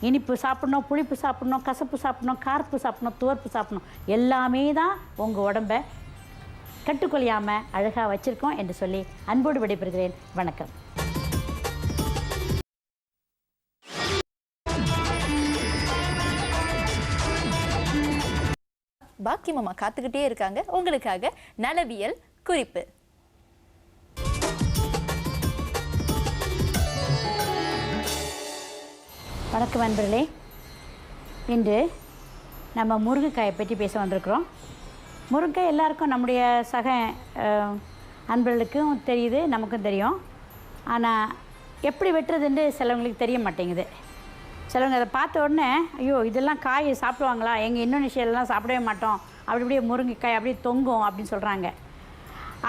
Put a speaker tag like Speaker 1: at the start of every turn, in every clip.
Speaker 1: இனிப்பு சாப்பிட்ணும், புளிப்பு சாப்பிட்ணும், கசப்பு சாப்பிட்ணும், கார்ப்பு சாப்பிட்ணும், துவர்ப்பு சாப்பிட்ணும். எல்லாமே தான் உங்கள் உடம்பை கட்டுக்கொள்ளாமல் அழகாக வச்சுருக்கோம் என்று சொல்லி அன்போடு விடைபெறுகிறேன். வணக்கம்.
Speaker 2: பாக்கி மாமா காத்துக்கிட்டே இருக்காங்க உங்களுக்காக நலவியல் குறிப்பு.
Speaker 1: வணக்கம் நண்பர்களே. இன்று நம்ம முருங்கைக்காயை பற்றி பேச வந்திருக்கிறோம். முருங்கைக்காய் எல்லாருக்கும் நம்முடைய சக அன்பர்களுக்கும் தெரியுது, நமக்கும் தெரியும். ஆனால் எப்படி வெட்டுறதுன்னு சிலவங்களுக்கு தெரிய மாட்டேங்குது. சிலவங்க அதை பார்த்த உடனே ஐயோ இதெல்லாம் காய் சாப்பிடுவாங்களா, எங்கள் இந்தோனேஷியாலலாம் சாப்பிடவே மாட்டோம், அப்படி அப்படியே முருங்கைக்காய் அப்படியே தொங்கும் அப்படின்னு சொல்கிறாங்க.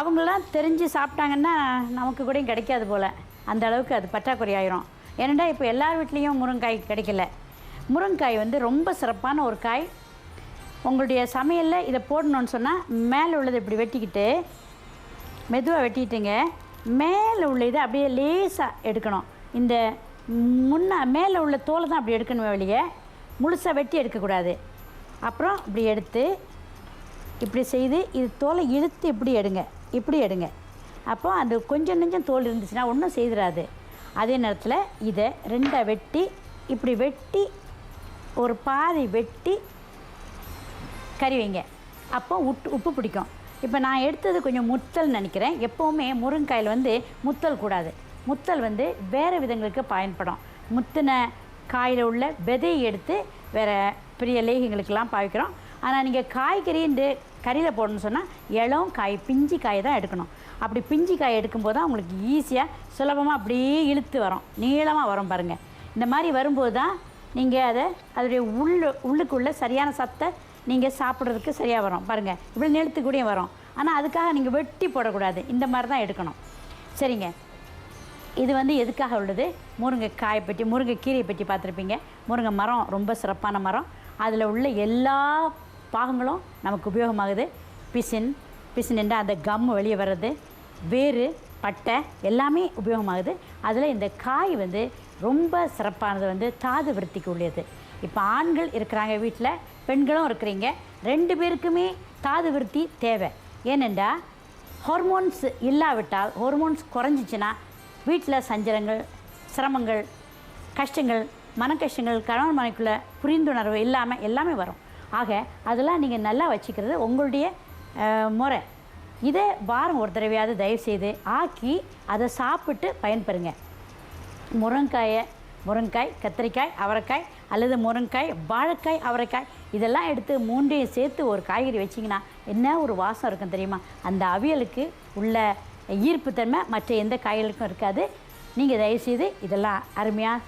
Speaker 1: அவங்களாம் தெரிஞ்சு சாப்பிட்டாங்கன்னா நமக்கு கூட கிடைக்காது போல், அந்த அளவுக்கு அது பற்றாக்குறை ஆயிரும். ஏன்னா இப்போ எல்லார் வீட்லேயும் முருங்கைக்காய் கிடைக்கல. முருங்கைக்காய் வந்து ரொம்ப சிறப்பான ஒரு காய். உங்களுடைய சமையலில் இதை போடணுன்னு சொன்னால் மேலே உள்ளதை இப்படி வெட்டிக்கிட்டு மெதுவாக வெட்டிக்கிட்டுங்க, மேலே உள்ள இதை அப்படியே லேசாக எடுக்கணும். இந்த மேலே உள்ள தோலை தான் அப்படி எடுக்கணும், வெளியே முழுசாக வெட்டி எடுக்கக்கூடாது. அப்புறம் இப்படி எடுத்து இப்படி செய்து இது தோலை இழுத்து இப்படி எடுங்க, இப்படி எடுங்க. அப்போ அந்த கொஞ்சம் நெஞ்சம் தோல் இருந்துச்சுன்னா ஒன்றும் செய்திடாது. அதே நேரத்தில் இதை ரெண்டாக வெட்டி இப்படி வெட்டி ஒரு பாதி வெட்டி கறி வைங்க. அப்போ உப்பு பிடிக்கும். இப்போ நான் எடுத்தது கொஞ்சம் முத்தல் நினைக்கிறேன். எப்போவுமே முருங்கைக்காயில் வந்து முத்தல் கூடாது. முத்தல் வந்து வேறு விதங்களுக்கு பயன்படும். முத்தின காயில் உள்ள விதையை எடுத்து வேறு பெரிய லேகிங்களுக்கெல்லாம் பாய்க்கிறோம். ஆனால் நீங்கள் காய்கறின்னு கறியில் போடணும்னு சொன்னால் இளம் காய், பிஞ்சு காயை தான் எடுக்கணும். அப்படி பிஞ்சு காய் எடுக்கும்போது தான் உங்களுக்கு ஈஸியாக சுலபமாக அப்படியே இழுத்து வரும், நீளமாக வரும் பாருங்கள். இந்த மாதிரி வரும்போது தான் நீங்கள் அதை அதோடைய உள்ளுக்குள்ளே சரியான சத்தை நீங்கள் சாப்பிட்றதுக்கு சரியாக வரும் பாருங்கள். இப்படி நிறுத்துக்கூடியும் வரும். ஆனால் அதுக்காக நீங்கள் வெட்டி போடக்கூடாது, இந்த மாதிரி தான் எடுக்கணும். சரிங்க, இது வந்து எதுக்காக உள்ளது? முருங்கைக்காயை பற்றி, முருங்கைக்கீரையை பற்றி பார்த்துருப்பீங்க. முருங்கை மரம் ரொம்ப சிறப்பான மரம். அதில் உள்ள எல்லா பாகங்களும் நமக்கு உபயோகமாகுது. பிசின் என்ற அந்த கம் வெளியே வர்றது, வேறு, பட்டை எல்லாமே உபயோகமாகுது. அதில் இந்த காய் வந்து ரொம்ப சிறப்பானது, வந்து தாது விருத்திக்கு உள்ளது. இப்போ ஆண்கள் இருக்கிறாங்க வீட்டில், பெண்களும் இருக்கிறீங்க, 2 பேருக்குமே தாது விருத்தி தேவை. ஏனென்றா ஹார்மோன்ஸ் இல்லாவிட்டால், ஹார்மோன்ஸ் குறைஞ்சிச்சின்னா வீட்டில் சஞ்சலங்கள், சிரமங்கள், கஷ்டங்கள், மன கஷ்டங்கள், கணவன் மனைக்குள்ளே புரிந்துணர்வு இல்லாமல் எல்லாமே வரும். ஆக அதெல்லாம் நீங்கள் நல்லா வச்சுக்கிறது உங்களுடைய முறை. இதை வாரம் ஒரு தடவையாவது தயவுசெய்து ஆக்கி அதை சாப்பிட்டு பயன்பெறுங்க. முருங்கைக்காய், கத்திரிக்காய், அவரைக்காய் அல்லது முருங்கைக்காய், வாழைக்காய், அவரைக்காய் இதெல்லாம் எடுத்து 3ஐயும் சேர்த்து ஒரு காய்கறி வச்சிங்கன்னா என்ன ஒரு வாசம் இருக்கும் தெரியுமா? அந்த அவியலுக்கு உள்ள ஈர்ப்புத்தன்மை மற்ற எந்த காய்களுக்கும் இருக்காது. நீங்கள் தயவுசெய்து இதெல்லாம் அருமையாக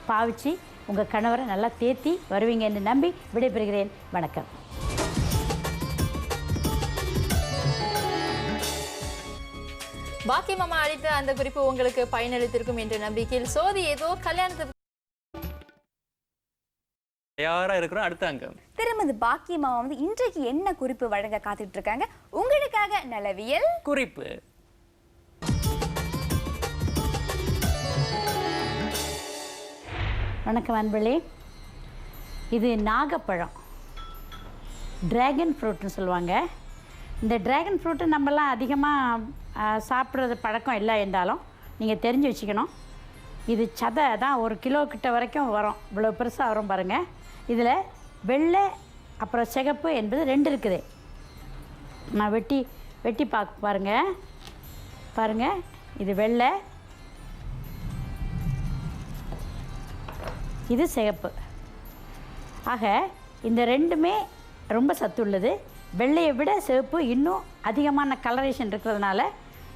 Speaker 1: பாவிச்சு உங்கள் கணவரை நல்லா தேத்தி வருவீங்க என்று நம்பி விடைபெறுகிறேன். வணக்கம்.
Speaker 2: பாக்கி மாமா அளித்த அந்த குறிப்பு உங்களுக்கு பயனளித்திருக்கும் என்ற நம்பிக்கையில் சோதி ஏதோ கல்யாணத்துக்கு
Speaker 3: தயாரா இருக்கிறோம். அடுத்த அங்கம்
Speaker 4: திருமதி பாக்கி மாமா வந்து இன்றைக்கு என்ன குறிப்பு வழங்க காத்துட்டு இருக்காங்க உங்களுக்காக. நலவியல்
Speaker 3: குறிப்பு.
Speaker 1: வணக்கம் அன்பர்களே. இது நாகப்பழம், டிராகன் ஃப்ரூட்னு சொல்லுவாங்க. இந்த டிராகன் ஃப்ரூட்டு நம்மலாம் அதிகமாக சாப்பிட்றது பழக்கம் இல்லை என்றாலும் நீங்கள் தெரிஞ்சு வச்சுக்கணும். இது சதை தான் 1 கிலோ கிட்ட வரைக்கும் வரும், இவ்வளோ பெருசாக வரும் பாருங்கள். இதில் வெள்ளை அப்புறம் சிகப்பு என்பது 2 இருக்குது. நான் வெட்டி பாருங்கள். இது வெள்ளை, இது சிகப்பு. ஆக இந்த 2மே ரொம்ப சத்து உள்ளது. வெள்ளையை விட சிவப்பு இன்னும் அதிகமான கலரேஷன் இருக்கிறதுனால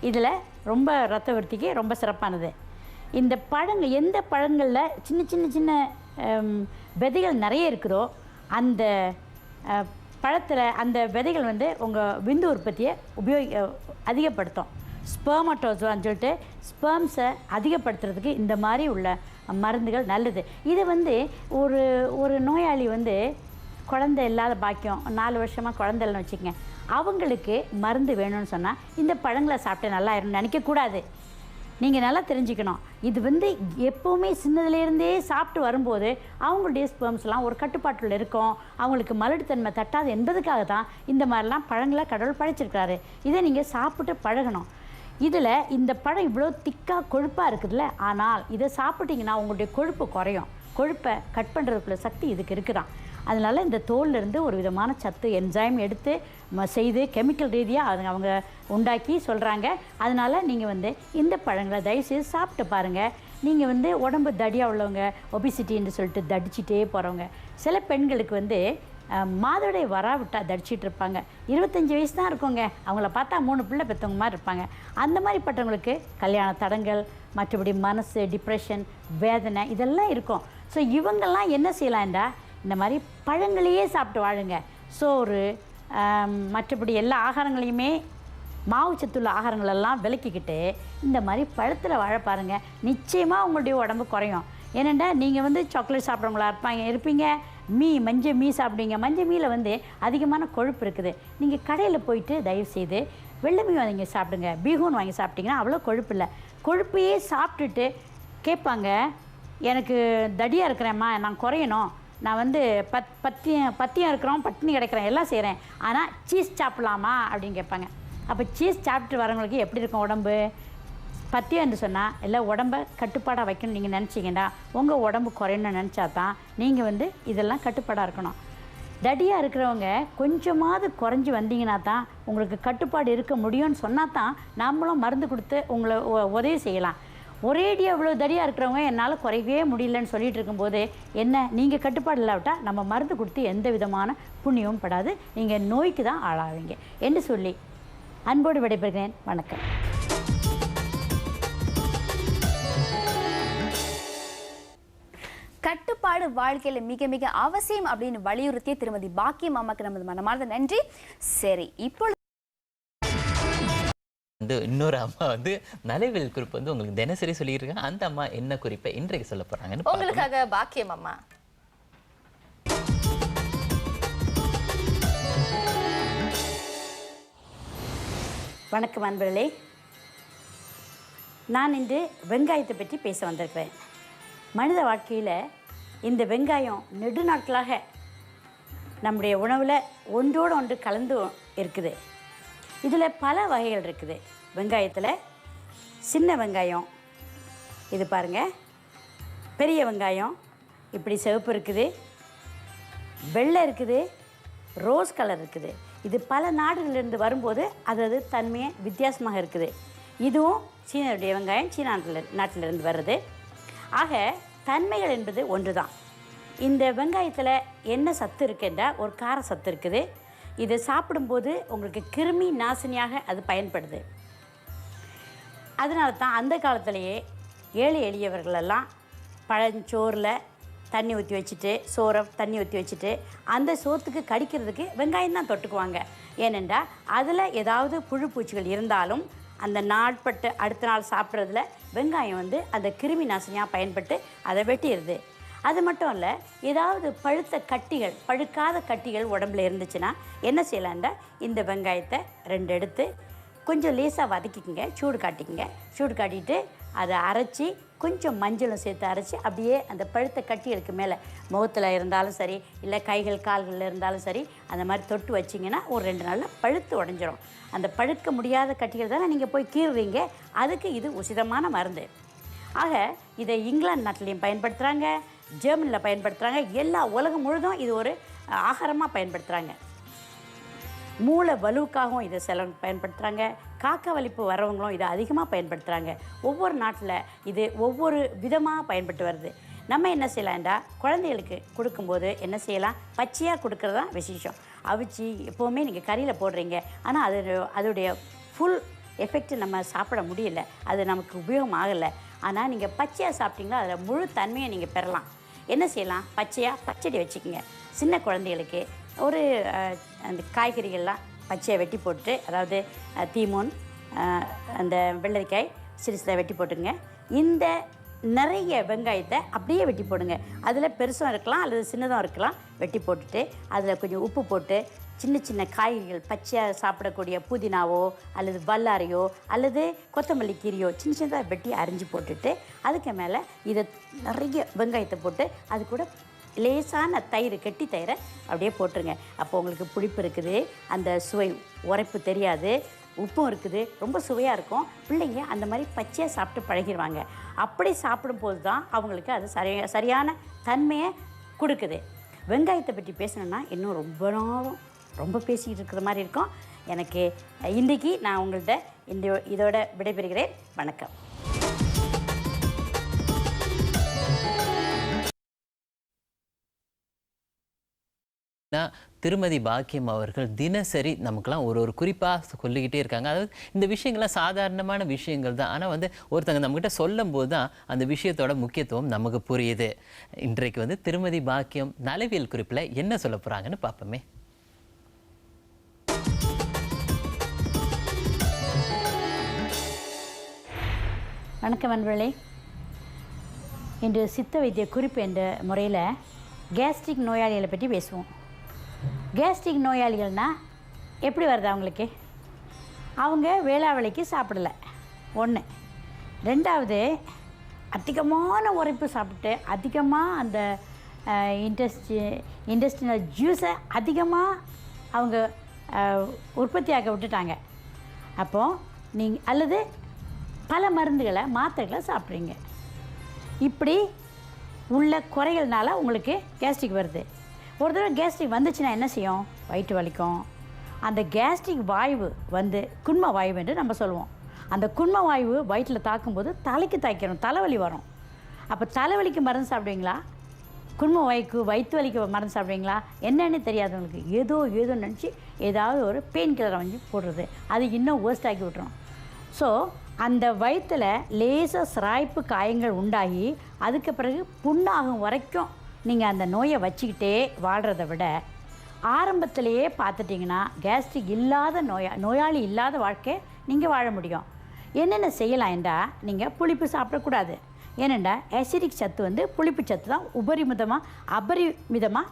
Speaker 1: இதில் ரொம்ப இரத்த விருத்திக்கு ரொம்ப சிறப்பானது. இந்த பழங்கள் எந்த பழங்களில் சின்ன விதைகள் நிறைய இருக்குதோ அந்த பழத்தில் அந்த விதைகள் வந்து உங்கள் விந்து உற்பத்தியை அதிகப்படுத்தும். ஸ்பெர்மட்டோசோவான்னு சொல்லிட்டு ஸ்பெர்ம்ஸை அதிகப்படுத்துறதுக்கு இந்த மாதிரி உள்ள மருந்துகள் நல்லது. இது வந்து ஒரு நோயாளி வந்து குழந்தை இல்லாத பாக்கியம், 4 வருஷமாக குழந்தை இல்லைன்னு வச்சுக்கோங்க, அவங்களுக்கு மருந்து வேணும்னு சொன்னால் இந்த பழங்களை சாப்பிட்டு நல்லா இருக்குன்னு நினைக்கக்கூடாது. நீங்கள் நல்லா தெரிஞ்சுக்கணும். இது வந்து எப்போவுமே சின்னதுலேருந்தே சாப்பிட்டு வரும்போது அவங்களுடைய ஸ்பெர்ம்ஸ்லாம் ஒரு கட்டுப்பாட்டில் இருக்கும், அவங்களுக்கு மலட்டுத்தன்மை தட்டாது என்பதுக்காக தான் இந்த மாதிரிலாம் பழங்களை கடவுள் படைச்சிருக்கிறாரு. இதை நீங்கள் சாப்பிட்டு பழகணும். இதில் இந்த பழம் இவ்வளோ திக்காக கொழுப்பாக இருக்குதுல்ல, ஆனால் இதை சாப்பிட்டிங்கன்னா உங்களுடைய கொழுப்பு குறையும். கொழுப்பை கட் பண்ணுறதுக்குள்ள சக்தி இதுக்கு இருக்குதான். அதனால் இந்த தோல்லேருந்து ஒரு விதமான சத்து என்சைம் எடுத்து செய்து கெமிக்கல் ரீதியாக அவங்க உண்டாக்கி சொல்கிறாங்க. அதனால் நீங்கள் வந்து இந்த பழங்களை தயவுசெய்து சாப்பிட்டு பாருங்கள். நீங்கள் வந்து உடம்பு தடியாக உள்ளவங்க, ஒபிசிட்டின்னு சொல்லிட்டு தடிச்சிட்டே போகிறவங்க, சில பெண்களுக்கு வந்து மாதவிடாய் வராவிட்டால் தடிச்சிட்டு இருப்பாங்க. 25 வயசு தான் இருக்குங்க, அவங்கள பார்த்தா 3 பிள்ளை பெற்றவங்க மாதிரி இருப்பாங்க. அந்த மாதிரிப்பட்டவங்களுக்கு கல்யாண தடங்கள், மற்றபடி மனசு டிப்ரெஷன், வேதனை இதெல்லாம் இருக்கும். ஸோ இவங்கெல்லாம் என்ன செய்யலாம்டா, இந்த மாதிரி பழங்களையே சாப்பிட்டு வாழுங்க. சோறு மற்றபடி எல்லா ஆகாரங்களையுமே மாவுச்சத்துள்ள ஆகாரங்களெல்லாம் விலக்கிக்கிட்டு இந்த மாதிரி பழத்தில் வாழ பாருங்கள். நிச்சயமாக உங்களுடைய உடம்பு குறையும். ஏனெண்டா நீங்கள் வந்து சாக்லேட் சாப்பிட்றவங்களா இருப்பீங்க, மஞ்சள் மீ சாப்பிடுவீங்க. மஞ்சள் மீயில் வந்து அதிகமான கொழுப்பு இருக்குது. நீங்கள் கடையில் போயிட்டு தயவுசெய்து வெள்ளை மீன் வாங்கி சாப்பிடுங்க. பீகூன் வாங்கி சாப்பிட்டிங்கன்னா அவ்வளோ கொழுப்பு இல்லை. கொழுப்பையே சாப்பிட்டுட்டு கேட்பாங்க, எனக்கு தடியாக இருக்கிறேம்மா, நான் குறையணும், நான் வந்து பத்தியம் இருக்கிறோம், பட்டினி கிடக்கிறேன், எல்லாம் செய்கிறேன், ஆனால் சீஸ் சாப்பிட்லாமா அப்படின்னு கேட்பாங்க. அப்போ சீஸ் சாப்பிட்டு வரவங்களுக்கு எப்படி இருக்கும் உடம்பு? பத்தியம் என்று சொன்னால் எல்லாம் உடம்பை கட்டுப்பாடாக வைக்கணும் நீங்கள் நினச்சிங்கன்னா, உங்கள் உடம்பு குறையணும்னு நினச்சா தான் நீங்கள் வந்து இதெல்லாம் கட்டுப்பாடாக இருக்கணும். தடியாக இருக்கிறவங்க கொஞ்சமாவது குறைஞ்சி வந்தீங்கன்னா தான் உங்களுக்கு கட்டுப்பாடு இருக்க முடியும்னு சொன்னால் தான் நம்மளும் மருந்து கொடுத்து உங்களை உதவி செய்யலாம். ஒரேடியாக இவ்வளோ தடியாக இருக்கிறவங்க என்னால் குறையவே முடியலன்னு சொல்லிட்டு இருக்கும்போது என்ன, நீங்கள் கட்டுப்பாடு இல்லாவிட்டால் நம்ம மருந்து கொடுத்து எந்த விதமான புண்ணியமும் படாது, நீங்கள் நோய்க்கு தான் ஆளாவீங்க என்று சொல்லி அன்போடு விடைபெறுகிறேன். வணக்கம்.
Speaker 4: கட்டுப்பாடு வாழ்க்கையில மிக மிக அவசியம் அப்படின்னு வலியுறுத்திய திருமதி பாக்கியம் அம்மாக்கு நமது மனமார்ந்த நன்றி. சரி, இப்போ
Speaker 5: இன்னொரு அம்மா வந்து நலவியல் குறிப்பு வந்து உங்களுக்கு தினசரி சொல்லியிருக்காங்க. அந்த அம்மா என்ன குறிப்பை இன்றைக்கு சொல்ல போறாங்கன்னு
Speaker 2: உங்களுக்காக பாக்கியம் அம்மா.
Speaker 1: வணக்கம் அன்பர்களே, நான் இன்று வெங்காயத்தை பற்றி பேச வந்திருக்கிறேன். மனித வாழ்க்கையில் இந்த வெங்காயம் நெடுநாட்களாக நம்முடைய உணவில் ஒன்றோடு ஒன்று கலந்து இருக்குது. இதில் பல வகைகள் இருக்குது. வெங்காயத்தில் சின்ன வெங்காயம், இது பாருங்கள், பெரிய வெங்காயம் இப்படி சிவப்பு இருக்குது, வெள்ளை இருக்குது, ரோஸ் கலர் இருக்குது. இது பல நாடுகளிலிருந்து வரும்போது அது தன்மையை வித்தியாசமாக இருக்குது. இதுவும் சீனாவுடைய வெங்காயம், சீனா நாட்டிலிருந்து வருது. ஆக தன்மைகள் என்பது ஒன்று தான். இந்த வெங்காயத்தில் என்ன சத்து இருக்குன்னா ஒரு கார சத்து இருக்குது. இது சாப்பிடும்போது உங்களுக்கு கிருமி நாசினியாக அது பயன்படுது. அதனால தான் அந்த காலத்திலேயே ஏழை எளியவர்களெல்லாம் பழஞ்சோறில் தண்ணி ஊற்றி வச்சுட்டு, சோறை தண்ணி ஊற்றி வச்சுட்டு அந்த சோத்துக்கு கடிக்கிறதுக்கு வெங்காயம் தான் தொட்டுக்குவாங்க. ஏனென்றால் அதில் ஏதாவது புழு பூச்சிகள் இருந்தாலும் அந்த நாட்பட்டு அடுத்த நாள் சாப்பிட்றதுல வெங்காயம் வந்து அந்த கிருமி நாசினியாக பயன்பட்டு அதை வெட்டிடுது. அது மட்டும் இல்லை, ஏதாவது பழுத்த கட்டிகள், பழுக்காத கட்டிகள் உடம்புல இருந்துச்சுன்னா என்ன செய்யலான்டா, இந்த வெங்காயத்தை 2 எடுத்து கொஞ்சம் லேசாக வதக்கிக்குங்க, சூடு காட்டிக்குங்க. சூடு காட்டிட்டு அதை அரைச்சி கொஞ்சம் மஞ்சளும் சேர்த்து அரைச்சி அப்படியே அந்த பழுத்த கட்டிகளுக்கு மேலே முகத்தில் இருந்தாலும் சரி, இல்லை கைகள் கால்களில் இருந்தாலும் சரி, அந்த மாதிரி தொட்டு வச்சிங்கன்னா ஒரு 2 நாளில் பழுத்து உடஞ்சிரும். அந்த பழுக்க முடியாத கட்டிகள் தானே நீங்கள் போய் கீறுறீங்க, அதுக்கு இது உசிதமான மருந்து. ஆக இதை இங்கிலாந்து நாட்டிலையும் பயன்படுத்துகிறாங்க, ஜெர்மனியில் பயன்படுத்துகிறாங்க, எல்லா உலகம் முழுதும் இது ஒரு ஆகாரமாக பயன்படுத்துகிறாங்க. மூளை வலுவுக்காகவும் இதை பயன்படுத்துகிறாங்க. காக்கா வலிப்பு வரவங்களும் இதை அதிகமாக பயன்படுத்துகிறாங்க. ஒவ்வொரு நாட்டில் இது ஒவ்வொரு விதமாக பயன்பட்டு வருது. நம்ம என்ன செய்யலாம்டா, குழந்தைகளுக்கு கொடுக்கும்போது என்ன செய்யலாம், பச்சையாக கொடுக்குறது தான் விசேஷம். அவிச்சு எப்போவுமே நீங்கள் கறியில் போடுறீங்க, ஆனால் அதோடைய ஃபுல் எஃபெக்ட் நம்ம சாப்பிட முடியல, அது நமக்கு உபயோகம் ஆகலை. ஆனால் நீங்கள் பச்சையாக சாப்பிட்டீங்கன்னா அதில் முழு தன்மையை நீங்கள் பெறலாம். என்ன செய்யலாம், பச்சையாக பச்சடி வச்சுக்கோங்க. சின்ன குழந்தைகளுக்கு ஒரு அந்த காய்கறிகள்லாம் பச்சையை வெட்டி போட்டு, அதாவது தீமூன், அந்த வெள்ளரிக்காய் சிறுசில் வெட்டி போட்டுங்க. இந்த நிறைய வெங்காயத்தை அப்படியே வெட்டி போடுங்க. அதில் பெருசும் இருக்கலாம் அல்லது சின்னதும் இருக்கலாம். வெட்டி போட்டுட்டு அதில் கொஞ்சம் உப்பு போட்டு சின்ன சின்ன காய்கறிகள் பச்சையாக சாப்பிடக்கூடிய புதினாவோ அல்லது வல்லாரையோ அல்லது கொத்தமல்லி கீரையோ சின்ன சின்னதாக வெட்டி அரிஞ்சு போட்டுட்டு அதுக்கு மேலே இதை நிறைய வெங்காயத்தை போட்டு அது கூட லேசான தயிர் கெட்டி தயிரை அப்படியே போட்டுருங்க. அப்போ உங்களுக்கு புளிப்பு இருக்குது, அந்த சுவை உரைப்பு தெரியாது, உப்பும் இருக்குது, ரொம்ப சுவையாக இருக்கும். பிள்ளைங்க அந்த மாதிரி பச்சையாக சாப்பிட்டு பழகிடுவாங்க. அப்படி சாப்பிடும்போது தான் அவங்களுக்கு அது சரியான தன்மையை கொடுக்குது. வெங்காயத்தை பற்றி பேசணுன்னா இன்னும் ரொம்ப பேசிக்கிட்டு இருக்கிற மாதிரி இருக்கும். எனக்கு இன்றைக்கி நான் உங்கள்கிட்ட இதோட விடைபெறுகிறேன். வணக்கம்.
Speaker 5: திருமதி பாக்கியம் அவர்கள் தினசரி நமக்கெல்லாம் ஒரு குறிப்பாக சொல்லிக்கிட்டே இருக்காங்க. அதாவது இந்த விஷயங்கள்லாம் சாதாரணமான விஷயங்கள் தான், ஆனால் ஒருத்தங்க நம்மகிட்ட சொல்லும் போது தான் அந்த விஷயத்தோட முக்கியத்துவம் நமக்கு புரியுது. இன்றைக்கு திருமதி பாக்கியம் நலவியல் குறிப்பில் என்ன சொல்ல போகிறாங்கன்னு பார்ப்போமே.
Speaker 1: வணக்கம் அன்பர்களே. இன்று சித்த வைத்திய குறிப்பு என்ற முறையில் கேஸ்ட்ரிக் நோயாளிகளை பற்றி பேசுவோம். கேஸ்ட்ரிக் நோயாளிகள்னால் எப்படி வருது அவங்களுக்கு? அவங்க வேளாவேளைக்கு சாப்பிடலை, ஒன்று. ரெண்டாவது, அதிகமான உரைப்பு சாப்பிட்டு அதிகமாக அந்த இன்டெஸ்டினல் ஜூஸை அதிகமாக அவங்க உற்பத்தியாக விட்டுட்டாங்க. அப்போது நீங்கள் அல்லது பல மருந்துகளை மாத்திரைகளை சாப்பிட்றீங்க. இப்படி உள்ள குறைகள்னால உங்களுக்கு கேஸ்ட்ரிக் வருது. ஒரு தடவை கேஸ்ட்ரிக் வந்துச்சுன்னா என்ன செய்யும்? வயிற்று வலிக்கும். அந்த கேஸ்ட்ரிக் வாய்வு குண்ம வாய்வு என்று நம்ம சொல்லுவோம். அந்த குண்ம வாய்வு வயிற்றில் தாக்கும்போது தலைக்கு தாக்கிறோம், தலைவலி வரும். அப்போ தலைவலிக்கு மருந்து சாப்பிடுவீங்களா? குண்ம வாய்க்கு வயிற்று வலிக்கு மருந்து சாப்பிடுவீங்களா? என்னென்னு தெரியாதவங்களுக்கு ஏதோ நினச்சி ஏதாவது ஒரு பெயின் கில்லரை போடுறது, அது இன்னும் வேர்ஸ்ட் ஆக்கி விட்டுரும். ஸோ அந்த வயிற்றில் லேசாக சிராய்ப்பு காயங்கள் உண்டாகி அதுக்கு பிறகு புண்ணாகும் வரைக்கும் நீங்கள் அந்த நோயை வச்சுக்கிட்டே வாழ்கிறத விட ஆரம்பத்திலேயே பார்த்துட்டிங்கன்னா கேஸ்ட்ரிக் இல்லாத நோயாளி இல்லாத வாழ்க்கை நீங்கள் வாழ முடியும். என்னென்ன செய்யலாம் என்றால், நீங்கள் புளிப்பு சாப்பிடக்கூடாது. ஏனெண்டா ஆசிடிக் சத்து புளிப்பு சத்து தான் அபரிமிதமாக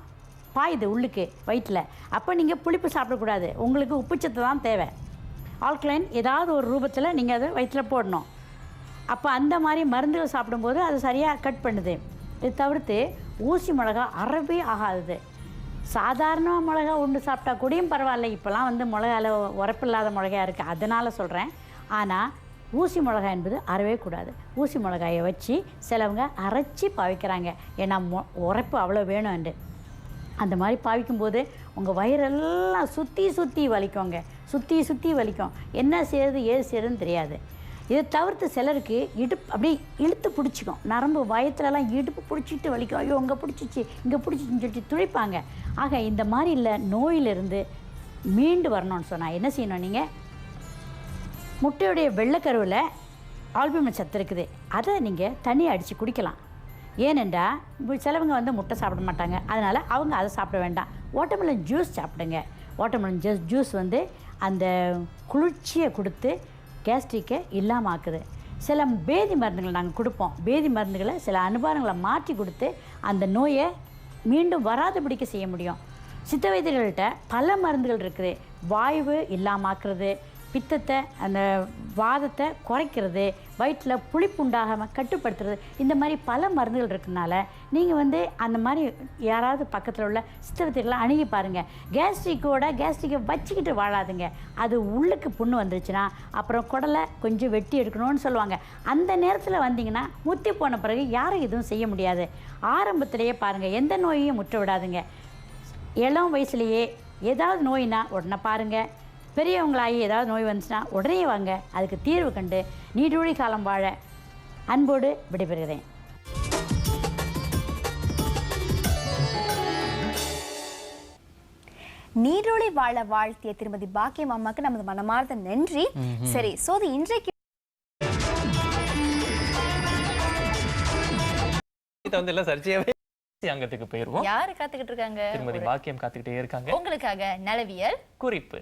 Speaker 1: பாயுது உள்ளுக்கு வயிற்றில். அப்போ நீங்கள் புளிப்பு சாப்பிடக்கூடாது. உங்களுக்கு உப்பு சத்து தான் தேவை. ஆல்கலைன் ஏதாவது ஒரு ரூபத்தில் நீங்கள் அதை வயிற்றில் போடணும். அப்போ அந்த மாதிரி மருந்துகள் சாப்பிடும்போது அது சரியாக கட் பண்ணுது. இது தவிர்த்து ஊசி மிளகா அறவே ஆகாது. சாதாரண மிளகா உண்டு சாப்பிட்டா கூடயும் பரவாயில்ல. இப்போலாம் மிளகாவில் உரப்பில்லாத மிளகாய் இருக்குது, அதனால் சொல்கிறேன். ஆனால் ஊசி மிளகாய் என்பது அறவே கூடாது. ஊசி மிளகாயை வச்சு சிலவங்க அரைச்சி பாவிக்கிறாங்க, ஏன்னா உரைப்பு அவ்வளோ வேணும்ண்டு. அந்த மாதிரி பாவிக்கும்போது உங்கள் வயிறெல்லாம் சுற்றி வலிக்குங்க, சுற்றி வலிக்கும். என்ன செய்யுது ஏது செய்யுதுன்னு தெரியாது. இதை தவிர்த்து சிலருக்கு இடுப்பு அப்படியே இழுத்து பிடிச்சிக்கும், நரம்பு வயத்துலலாம் இடுப்பு பிடிச்சிட்டு வலிக்கும். ஐயோ இங்கே பிடிச்சிச்சு இங்கே பிடிச்சிச்சின்னு சொல்லிட்டு துடிப்பாங்க. ஆக இந்த மாதிரி இல்லை, நோயிலிருந்து மீண்டு வரணும்னு சொன்னால் என்ன செய்யணும்? நீங்கள் முட்டையுடைய வெள்ளைக்கருவில் ஆல்புமின் சத்து இருக்குது, அதை நீங்கள் தண்ணியை அடித்து குடிக்கலாம். ஏனென்றா சிலவங்க முட்டை சாப்பிட மாட்டாங்க, அதனால் அவங்க அதை சாப்பிட வேண்டாம். வாட்டர்மெலன் ஜூஸ் சாப்பிடுங்க. வாட்டர்மெலன் ஜூஸ் அந்த குளிர்ச்சியை கொடுத்து கேஸ்ட்ரிக்கை இல்லாமல் ஆக்குது. சில பேதி மருந்துகளை நாங்கள் கொடுப்போம். பேதி மருந்துகளை சில அனுபவங்களை மாற்றி கொடுத்து அந்த நோயை மீண்டும் வராதபடிக்க செய்ய முடியும். சித்த வைத்தியர்கள்ட்ட பல மருந்துகள் இருக்குது. வாய்வு இல்லாமல் ஆக்குறது, பித்தத்தை அந்த வாதத்தை குறைக்கிறது, வயிற்றில் புளிப்பு உண்டாகாமல் கட்டுப்படுத்துறது, இந்த மாதிரி பல மருந்துகள் இருக்கிறதுனால நீங்கள் அந்த மாதிரி யாராவது பக்கத்தில் உள்ள சித்தவத்தைகளை அணுகி பாருங்கள். கேஸ்ட்ரிக்கை வச்சுக்கிட்டு வாழாதுங்க. அது உள்ளுக்கு புண்ணு வந்துருச்சுன்னா அப்புறம் குடலை கொஞ்சம் வெட்டி எடுக்கணும்னு சொல்லுவாங்க. அந்த நேரத்தில் வந்தீங்கன்னா முத்தி போன பிறகு யாரும் எதுவும் செய்ய முடியாது. ஆரம்பத்திலேயே பாருங்கள், எந்த நோயையும் முற்ற விடாதுங்க. இளம் வயசுலேயே ஏதாவது நோயினா உடனே பாருங்கள். பெரியவங்களாகி ஏதாவது நோய் வந்துச்சுன்னா உடனே வாங்க, அதுக்கு தீர்வு கண்டு நீடூழி காலம் வாழ அன்போடு விடைபெறுகிறேன்.
Speaker 4: நீடூழி வாழ வாழ்த்திய திருமதி பாக்கியம் அம்மாக்கு நமது மனமார்ந்த நன்றி. சரி சோதி, இன்றைக்கு
Speaker 3: எல்லாம் சர்ச்சையாவே அங்கத்துக்கு போயிருவோம்.
Speaker 2: யாரு காத்துக்கிட்டு இருக்காங்க?
Speaker 3: திருமதி பாக்கியம் காத்துக்கிட்டே இருக்காங்க
Speaker 2: உங்களுக்காக நலவியல்
Speaker 3: குறிப்பு.